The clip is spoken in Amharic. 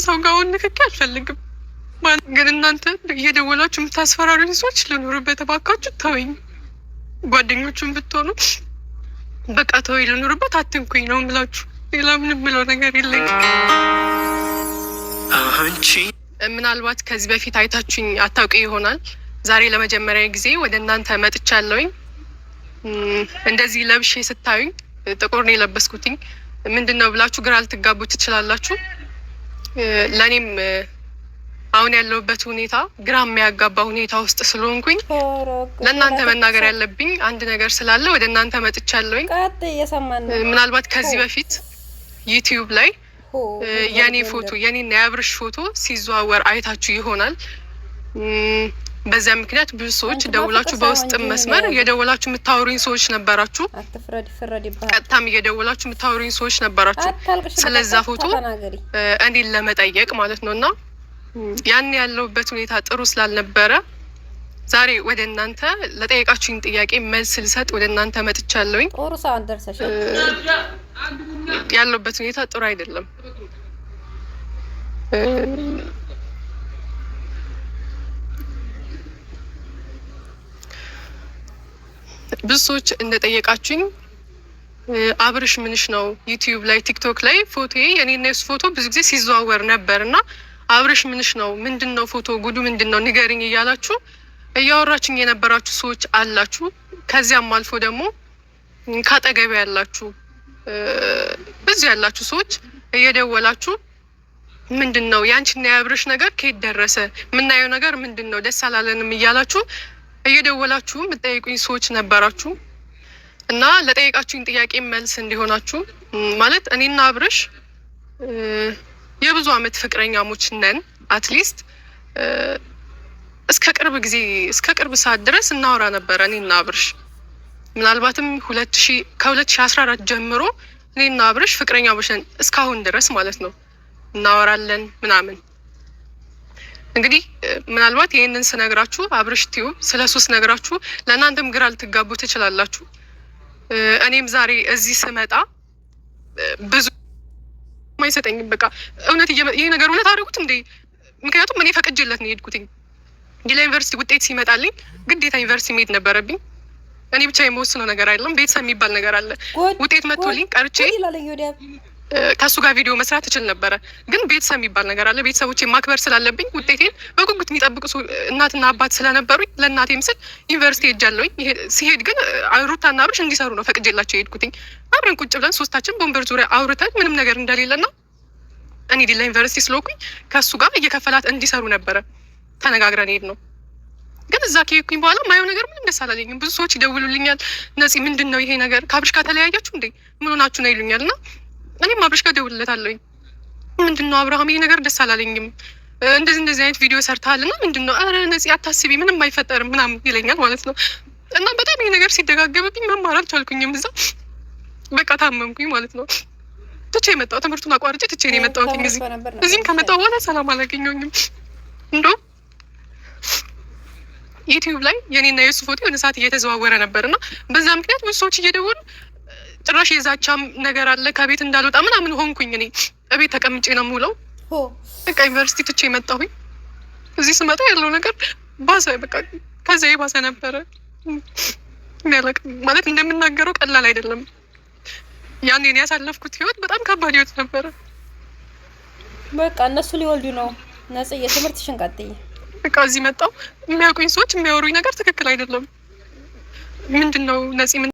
ሰው ጋር አሁን ንክኪ አልፈልግም። ግን እናንተ እየደወላችሁ የምታስፈራሩኝ ሰዎች ልኑርበት፣ እባካችሁ ተወኝ። ጓደኞቹን ብትሆኑ በቃ ተወኝ፣ ልኑርበት፣ አትንኩኝ ነው የምላችሁ። ሌላ ምንም የምለው ነገር የለኝ። ምናልባት ከዚህ በፊት አይታችሁኝ አታውቂ ይሆናል። ዛሬ ለመጀመሪያ ጊዜ ወደ እናንተ መጥቻለሁኝ። እንደዚህ ለብሼ ስታዩኝ ጥቁር ነው የለበስኩትኝ። ምንድን ነው ብላችሁ ግራ ልትጋቡ ትችላላችሁ። ለእኔም አሁን ያለሁበት ሁኔታ ግራ የሚያጋባ ሁኔታ ውስጥ ስለሆንኩኝ ለእናንተ መናገር ያለብኝ አንድ ነገር ስላለ ወደ እናንተ መጥቻለሁኝ። ምናልባት ከዚህ በፊት ዩቲዩብ ላይ የኔ ፎቶ የኔና የአብርሽ ፎቶ ሲዘዋወር አይታችሁ ይሆናል። በዚያ ምክንያት ብዙ ሰዎች ደውላችሁ በውስጥ መስመር እየደወላችሁ የምታወሩኝ ሰዎች ነበራችሁ። ቀጥታም እየደወላችሁ የምታወሩኝ ሰዎች ነበራችሁ ስለዛ ፎቶ እኔን ለመጠየቅ ማለት ነው። እና ያን ያለሁበት ሁኔታ ጥሩ ስላልነበረ ዛሬ ወደ እናንተ ለጠየቃችሁኝ ጥያቄ መልስ ልሰጥ ወደ እናንተ መጥቻለሁኝ። ያለሁበት ሁኔታ ጥሩ አይደለም። ብዙ ሰዎች እንደጠየቃችሁኝ አብርሽ ምንሽ ነው ዩቲዩብ ላይ ቲክቶክ ላይ ፎቶዬ የኔና የሱ ፎቶ ብዙ ጊዜ ሲዘዋወር ነበር እና አብርሽ ምንሽ ነው፣ ምንድነው ፎቶ ጉዱ ምንድነው ንገሪኝ እያላችሁ እያወራችኝ የነበራችሁ ሰዎች አላችሁ። ከዚያም አልፎ ደግሞ ካጠገቤ ያላችሁ ብዙ ያላችሁ ሰዎች እየደወላችሁ ምንድነው ያንቺና የአብርሽ ነገር ከየት ደረሰ፣ የምናየው ነገር ምንድነው፣ ደስ አላለንም እያላችሁ እየደወላችሁ የምትጠይቁኝ ሰዎች ነበራችሁ። እና ለጠየቃችሁኝ ጥያቄ መልስ እንዲሆናችሁ ማለት እኔና አብርሽ የብዙ አመት ፍቅረኛሞች ነን። አትሊስት እስከ ቅርብ ሰዓት ድረስ እናወራ ነበረ እኔና አብርሽ። ምናልባትም ከ2014 ጀምሮ እኔና አብርሽ ፍቅረኛሞች ነን እስካሁን ድረስ ማለት ነው። እናወራለን ምናምን። እንግዲህ ምናልባት ይህንን ስነግራችሁ አብርሽ ቲዩብ ስለሱ ስነግራችሁ ለእናንተም ግራ ልትጋቡ ትችላላችሁ። እኔም ዛሬ እዚህ ስመጣ ብዙ አይሰጠኝም። በቃ እውነት ይሄ ነገር እውነት አድርጉት እንዴ? ምክንያቱም እኔ ፈቅጄለት ነው የሄድኩትኝ። ሌላ ዩኒቨርሲቲ ውጤት ሲመጣልኝ ግዴታ ዩኒቨርሲቲ መሄድ ነበረብኝ። እኔ ብቻ የምወስነው ነገር አይደለም፣ ቤተሰብ የሚባል ነገር አለ። ውጤት መጥቶልኝ ቀርቼ ከሱ ጋር ቪዲዮ መስራት እችል ነበረ፣ ግን ቤተሰብ የሚባል ነገር አለ። ቤተሰቦቼ ማክበር ስላለብኝ ውጤቴን በጉጉት የሚጠብቁ እናትና አባት ስለነበሩኝ ለእናቴ ምስል ዩኒቨርሲቲ ሄጃለሁኝ። ሲሄድ ግን ሩታና አብርሽ እንዲሰሩ ነው ፈቅጄላቸው የሄድኩትኝ። አብረን ቁጭ ብለን ሶስታችን በወንበር ዙሪያ አውርተን ምንም ነገር እንደሌለና እኔ ዲላ ዩኒቨርሲቲ ስለሆንኩኝ ከሱ ጋር እየከፈላት እንዲሰሩ ነበረ ተነጋግረን ሄድ ነው። ግን እዛ ከሄድኩኝ በኋላ ማየው ነገር ምንም ደስ አላለኝም። ብዙ ሰዎች ይደውሉልኛል፣ ነፂ ምንድን ነው ይሄ ነገር፣ ከአብርሽ ጋር ተለያያችሁ እንዴ ምን ሆናችሁ ነው ይሉኛል። እና እኔም አብርሽ ጋር ደውልለታለሁኝ። ምንድን ነው አብርሃም ይሄ ነገር ደስ አላለኝም፣ እንደዚህ አይነት ቪዲዮ ሰርተሃል እና ምንድን ነው፣ ኧረ ነፂ አታስቢ ምንም አይፈጠርም ምናምን ይለኛል ማለት ነው። እና በጣም ይሄ ነገር ሲደጋገምብኝ መማር አልቻልኩኝም። እዛ በቃ ታመምኩኝ ማለት ነው። ትቼ የመጣሁ ትምህርቱን አቋርጬ ትቼ ነው የመጣሁት። እዚህም ከመጣሁ በኋላ ሰላም አላገኘሁኝም። እንደውም ዩቲዩብ ላይ የኔና የሱ ፎቶ የሆነ ሰዓት እየተዘዋወረ ነበር እና በዛ ምክንያት ብዙ ሰዎች እየደወሉ ጭራሽ የዛቻም ነገር አለ ከቤት እንዳልወጣ ምናምን ሆንኩኝ። እኔ እቤት ተቀምጬ ነው የምውለው። በቃ ዩኒቨርሲቲ ትቼ የመጣሁኝ። እዚህ ስመጣ ያለው ነገር ባሰ። በቃ ከዛ የባሰ ነበረ። ማለት እንደምናገረው ቀላል አይደለም። ያን የኔ ያሳለፍኩት ህይወት በጣም ከባድ ህይወት ነበረ። በቃ እነሱ ሊወልዱ ነው። ነፂ የትምህርትሽን ቀጥይ። በቃ እዚህ መጣሁ። የሚያውቁኝ ሰዎች የሚያወሩኝ ነገር ትክክል አይደለም። ምንድን ነው ነፂ